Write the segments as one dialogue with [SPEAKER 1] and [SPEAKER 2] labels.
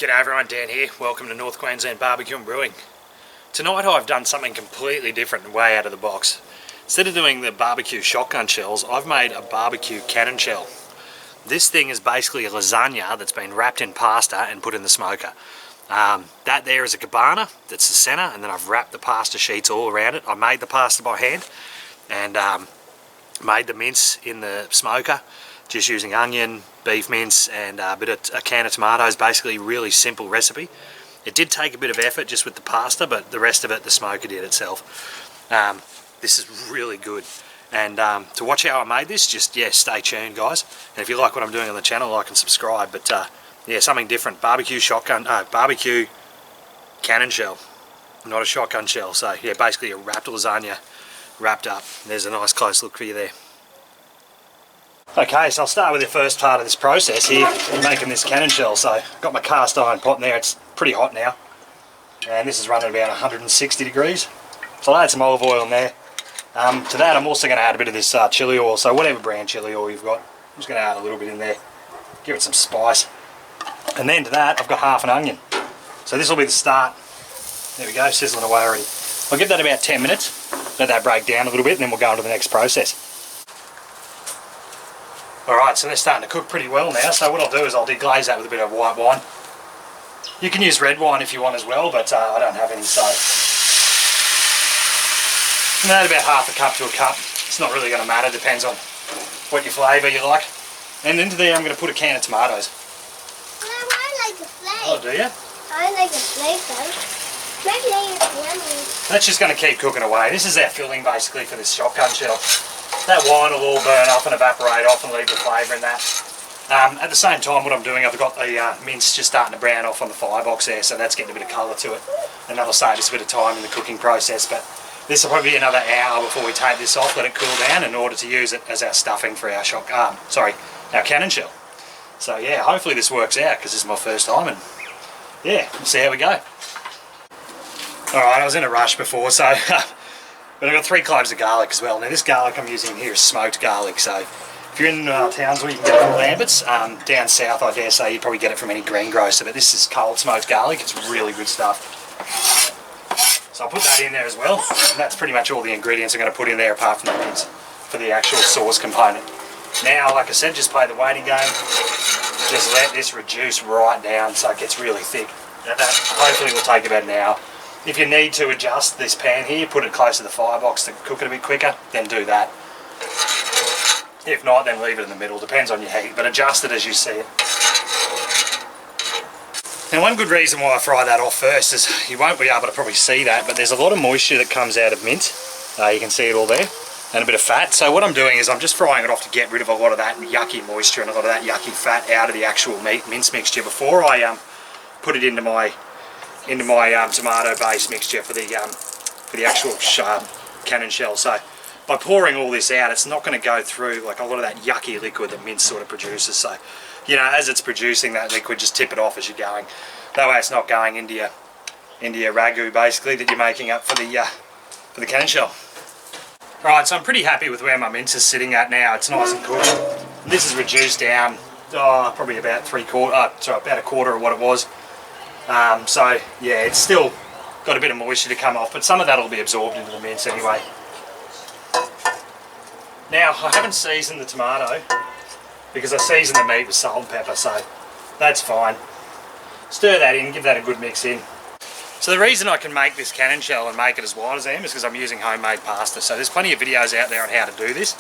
[SPEAKER 1] G'day everyone, Dan here. Welcome to North Queensland Barbecue and Brewing. Tonight I've done something completely different and way out of the box. Instead of doing the barbecue shotgun shells, I've made a barbecue cannon shell. This thing is basically a lasagna that's been wrapped in pasta and put in the smoker. That there is a cabana, that's the centre, and then I've wrapped the pasta sheets all around it. I made the pasta by hand and made the mince in the smoker, just using onion, beef mince and a can of tomatoes. Basically really simple recipe. It did take a bit of effort just with the pasta, but the rest of it the smoker did itself. This is really good, and to watch how I made this, just stay tuned guys, and if you like what I'm doing on the channel, like and subscribe. But yeah, something different, barbecue cannon shell, not a shotgun shell. So yeah, basically a wrapped lasagna wrapped up. There's a nice close look for you there. Okay, so I'll start with the first part of this process here, making this cannon shell. So I've got my cast iron pot in there, it's pretty hot now, and this is running about 160 degrees. So I'll add some olive oil in there. To that I'm also going to add a bit of this chili oil, so whatever brand chili oil you've got, I'm just going to add a little bit in there, give it some spice. And then to that I've got half an onion. So this will be the start. There we go, sizzling away already. I'll give that about 10 minutes, let that break down a little bit, and then we'll go on to the next process. Alright, so they're starting to cook pretty well now, so what I'll do is I'll deglaze that with a bit of white wine. You can use red wine if you want as well, but I don't have any, so I'm going to add about half a cup to a cup. It's not really going to matter, depends on what your flavour you like. And into there I'm going to put a can of tomatoes.
[SPEAKER 2] No, I like the flavour.
[SPEAKER 1] Oh, do you?
[SPEAKER 2] I like the flavour. Maybe it's yummy.
[SPEAKER 1] That's just going to keep cooking away. This is our filling basically for this shotgun shell. That wine will all burn off and evaporate off and leave the flavour in that. At the same time, what I'm doing, I've got the mince just starting to brown off on the firebox there, so that's getting a bit of colour to it. And that'll save us a bit of time in the cooking process, but this will probably be another hour before we take this off, let it cool down in order to use it as our stuffing for our our cannon shell. So yeah, hopefully this works out, because this is my first time, and yeah, we'll see how we go. Alright, I was in a rush before, so but I've got 3 cloves of garlic as well. Now this garlic I'm using here is smoked garlic, so if you're in Townsville you can get it from Lambert's. Down south I dare say you'd probably get it from any greengrocer, but this is cold smoked garlic, it's really good stuff. So I'll put that in there as well, and that's pretty much all the ingredients I'm going to put in there apart from the mince for the actual sauce component. Now, like I said, just play the waiting game, just let this reduce right down so it gets really thick. Now that hopefully will take about an hour. If you need to adjust this pan here, put it close to the firebox to cook it a bit quicker, then do that. If not, then leave it in the middle, depends on your heat, but adjust it as you see it. Now one good reason why I fry that off first is you won't be able to probably see that, but there's a lot of moisture that comes out of mince. You can see it all there, and a bit of fat. So what I'm doing is I'm just frying it off to get rid of a lot of that yucky moisture and a lot of that yucky fat out of the actual mince mixture before I put it into my tomato base mixture for the actual cannon shell. So by pouring all this out, it's not going to go through like a lot of that yucky liquid that mince sort of produces. So you know, as it's producing that liquid, just tip it off as you're going. That way it's not going into your ragu basically that you're making up for the cannon shell. Right, so I'm pretty happy with where my mince is sitting at now. It's nice and cooked. This is reduced down probably about about a quarter of what it was. So yeah, it's still got a bit of moisture to come off, but some of that will be absorbed into the mince anyway. Now I haven't seasoned the tomato because I seasoned the meat with salt and pepper, so that's fine. Stir that in, give that a good mix in. So the reason I can make this cannon shell and make it as wide as I am is because I'm using homemade pasta. So there's plenty of videos out there on how to do this.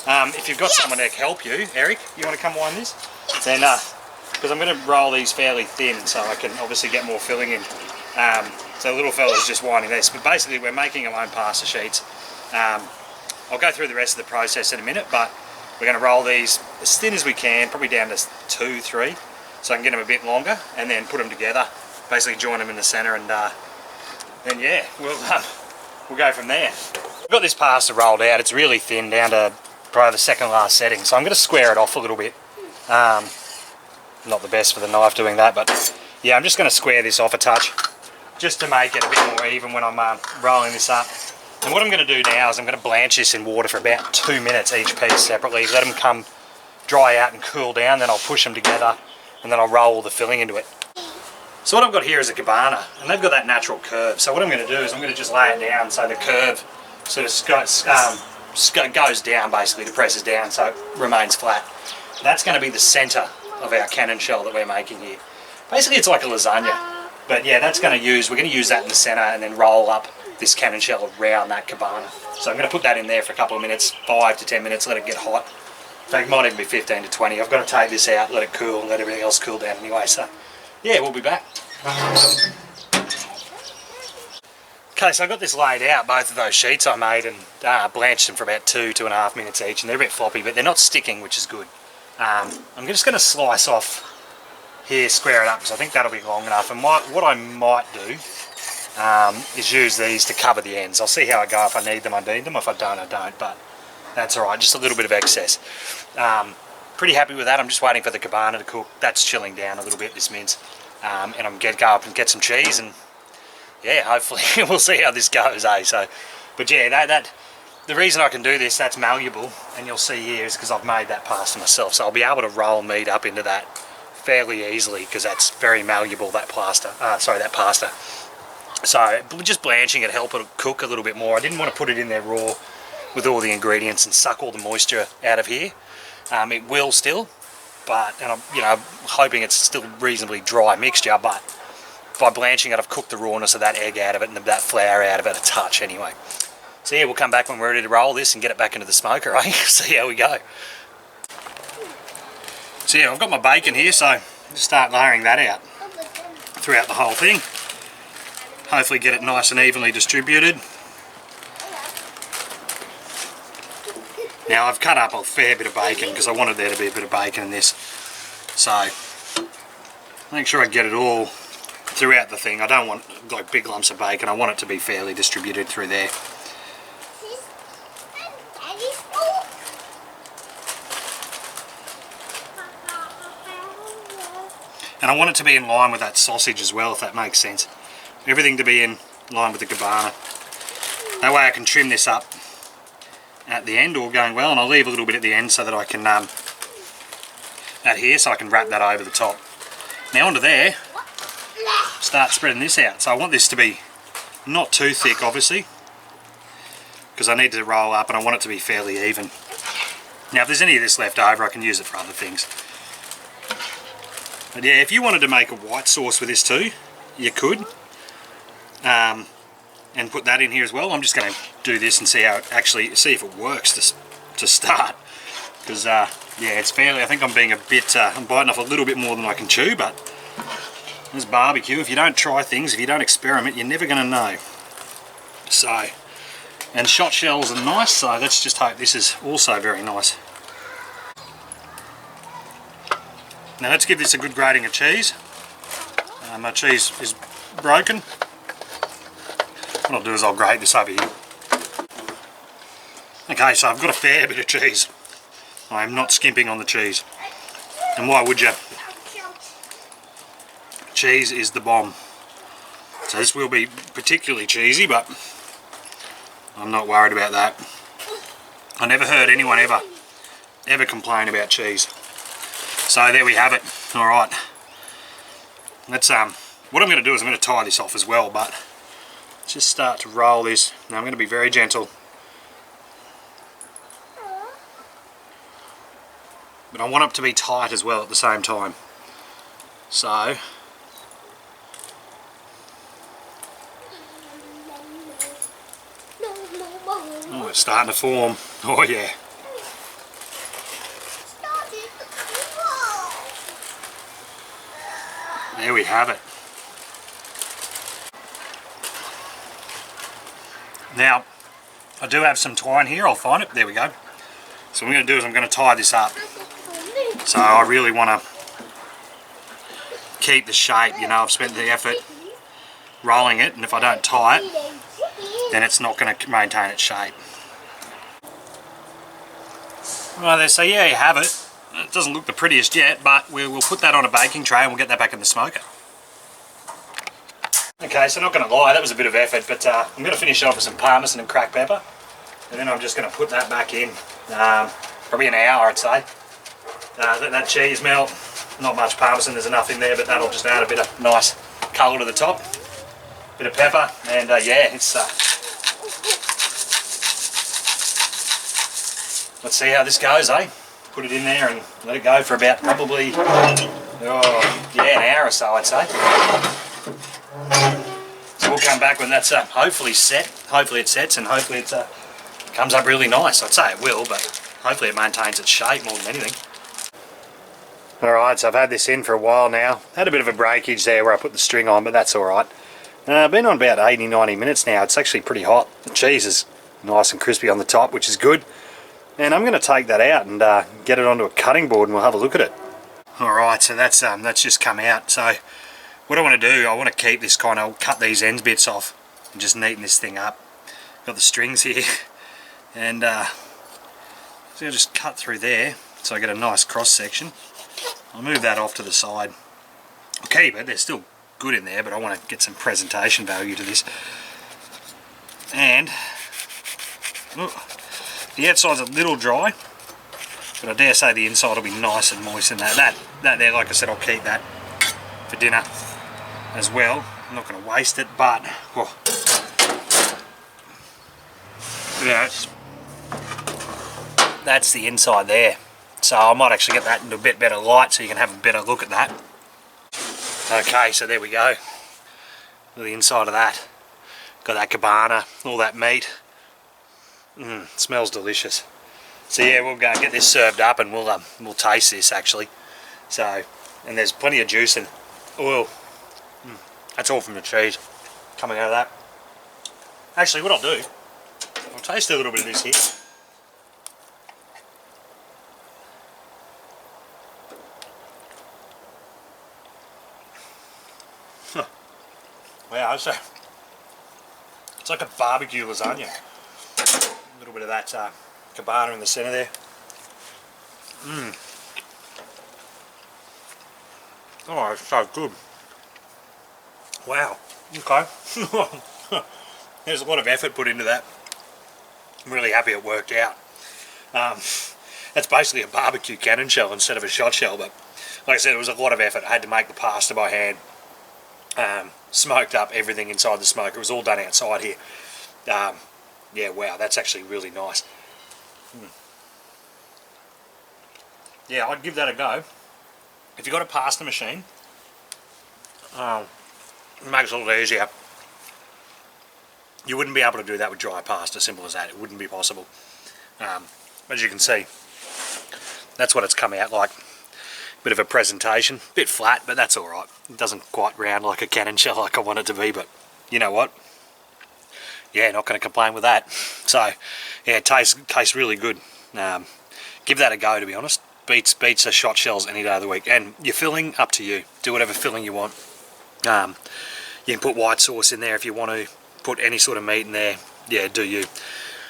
[SPEAKER 1] If you've got someone to help you, Eric, you want to come wind this? Then because I'm going to roll these fairly thin so I can obviously get more filling in. So the little fella's just winding this, but basically we're making our own pasta sheets. I'll go through the rest of the process in a minute, but we're going to roll these as thin as we can, probably down to 2, 3, so I can get them a bit longer, and then put them together, basically join them in the centre, and then yeah, we'll go from there. I've got this pasta rolled out, it's really thin, down to probably the second last setting, so I'm going to square it off a little bit. Not the best for the knife doing that, but yeah, I'm just going to square this off a touch, just to make it a bit more even when I'm rolling this up. And what I'm going to do now is I'm going to blanch this in water for about 2 minutes each piece separately, let them come dry out and cool down, then I'll push them together and then I'll roll the filling into it. So what I've got here is a cabana, and they've got that natural curve. So what I'm going to do is I'm going to just lay it down so the curve sort of goes down, basically, depresses down so it remains flat. That's going to be the centre of our cannon shell that we're making here. Basically it's like a lasagna, but yeah, we're going to use that in the centre and then roll up this cannon shell around that cabana. So I'm going to put that in there for a couple of minutes, 5 to 10 minutes, let it get hot. In fact, it might even be 15 to 20. I've got to take this out, let it cool, and let everything else cool down anyway. So yeah, we'll be back. Okay, so I got this laid out, both of those sheets I made, and blanched them for about 2.5 minutes each, and they're a bit floppy, but they're not sticking, which is good. I'm just going to slice off here, square it up, because I think that'll be long enough. And what I might do is use these to cover the ends. I'll see how I go. If I need them, I need them. If I don't, I don't. But that's all right. Just a little bit of excess. Pretty happy with that. I'm just waiting for the cabana to cook. That's chilling down a little bit, this mince. And I'm going to go up and get some cheese, and yeah, hopefully we'll see how this goes, eh? So, but yeah, the reason I can do this, that's malleable, and you'll see here, is because I've made that pasta myself. So I'll be able to roll meat up into that fairly easily, because that's very malleable, that pasta. So just blanching it helped it cook a little bit more. I didn't want to put it in there raw with all the ingredients and suck all the moisture out of here. It will still, but, and I'm hoping it's still reasonably dry mixture, but by blanching it, I've cooked the rawness of that egg out of it and that flour out of it a touch anyway. So yeah, we'll come back when we're ready to roll this and get it back into the smoker, eh? See how we go. So yeah, I've got my bacon here, so just start layering that out throughout the whole thing. Hopefully get it nice and evenly distributed. Now I've cut up a fair bit of bacon because I wanted there to be a bit of bacon in this. So make sure I get it all throughout the thing. I don't want like big lumps of bacon. I want it to be fairly distributed through there. And I want it to be in line with that sausage as well, if that makes sense. Everything to be in line with the cabana. That way I can trim this up at the end, all going well, and I'll leave a little bit at the end so that I can add here, so I can wrap that over the top. Now onto there, start spreading this out. So I want this to be not too thick, obviously, because I need to roll up and I want it to be fairly even. Now if there's any of this left over, I can use it for other things. But yeah, if you wanted to make a white sauce with this too, you could. And put that in here as well. I'm just going to do this and see if it works to start. Because yeah, it's fairly, I think I'm being a bit, I'm biting off a little bit more than I can chew, but it's barbecue. If you don't try things, if you don't experiment, you're never going to know. So, and shot shells are nice, so let's just hope this is also very nice. Now let's give this a good grating of cheese. My cheese is broken. What I'll do is I'll grate this over here. Okay, so I've got a fair bit of cheese. I am not skimping on the cheese. And why would you? Cheese is the bomb. So this will be particularly cheesy, but I'm not worried about that. I never heard anyone ever complain about cheese. So there we have it. Alright. Let's what I'm going to do is I'm going to tie this off as well, but just start to roll this. Now I'm going to be very gentle. But I want it to be tight as well at the same time. So oh, it's starting to form. Oh yeah. There we have it. Now, I do have some twine here, I'll find it, there we go. So what I'm going to do is I'm going to tie this up. So I really want to keep the shape, you know, I've spent the effort rolling it, and if I don't tie it, then it's not going to maintain its shape. Well there, so yeah, you have it. It doesn't look the prettiest yet, but we'll put that on a baking tray and we'll get that back in the smoker. Okay, so not going to lie, that was a bit of effort, but I'm going to finish it off with some parmesan and cracked pepper, and then I'm just going to put that back in, probably an hour I'd say. Let that cheese melt. Not much parmesan, there's enough in there, but that'll just add a bit of nice colour to the top, bit of pepper, and yeah, it's let's see how this goes, eh? Put it in there and let it go for about probably, yeah, an hour or so, I'd say. So we'll come back when that's hopefully set. Hopefully it sets, and hopefully it comes up really nice. I'd say it will, but hopefully it maintains its shape more than anything. Alright, so I've had this in for a while now. Had a bit of a breakage there where I put the string on, but that's alright. Been on about 80-90 minutes now. It's actually pretty hot. The cheese is nice and crispy on the top, which is good. And I'm going to take that out and get it onto a cutting board, and we'll have a look at it. Alright, so that's just come out. So what I want to do, I want to keep this kind of, cut these ends bits off and just neaten this thing up. Got the strings here, and so I'll just cut through there so I get a nice cross section. I'll move that off to the side. I'll keep it, they're still good in there, but I want to get some presentation value to this. And the outside's a little dry, but I dare say the inside will be nice and moist. And that there, like I said, I'll keep that for dinner as well. I'm not going to waste it, but yeah, that's the inside there. So I might actually get that into a bit better light so you can have a better look at that. Okay, so there we go. Look at the inside of that. Got that cabana, all that meat. Smells delicious. So yeah, we'll go and get this served up, and we'll taste this actually. So, and there's plenty of juice and oil. That's all from the cheese coming out of that. Actually, what I'll do, I'll taste a little bit of this here. Wow, so it's like a barbecue lasagna. A little bit of that cabana in the centre there. Oh, it's so good. Wow. Okay. There's a lot of effort put into that. I'm really happy it worked out. That's basically a barbecue cannon shell instead of a shot shell, but like I said, it was a lot of effort. I had to make the pasta by hand. Smoked up everything inside the smoker. It was all done outside here. Yeah, wow, that's actually really nice. Yeah, I'd give that a go. If you've got a pasta machine, it makes it a lot easier. You wouldn't be able to do that with dry pasta, simple as that. It wouldn't be possible. As you can see, that's what it's come out like. Bit of a presentation, bit flat, but that's alright. It doesn't quite round like a cannon shell like I want it to be, but you know what? Yeah, not going to complain with that. So, yeah, it tastes really good. Give that a go, to be honest. Beats the shot shells any day of the week. And your filling, up to you. Do whatever filling you want. You can put white sauce in there if you want to. Put any sort of meat in there. Yeah, do you.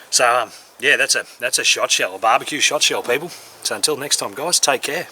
[SPEAKER 1] So, yeah, that's a shot shell, a barbecue shot shell, people. So until next time, guys, take care.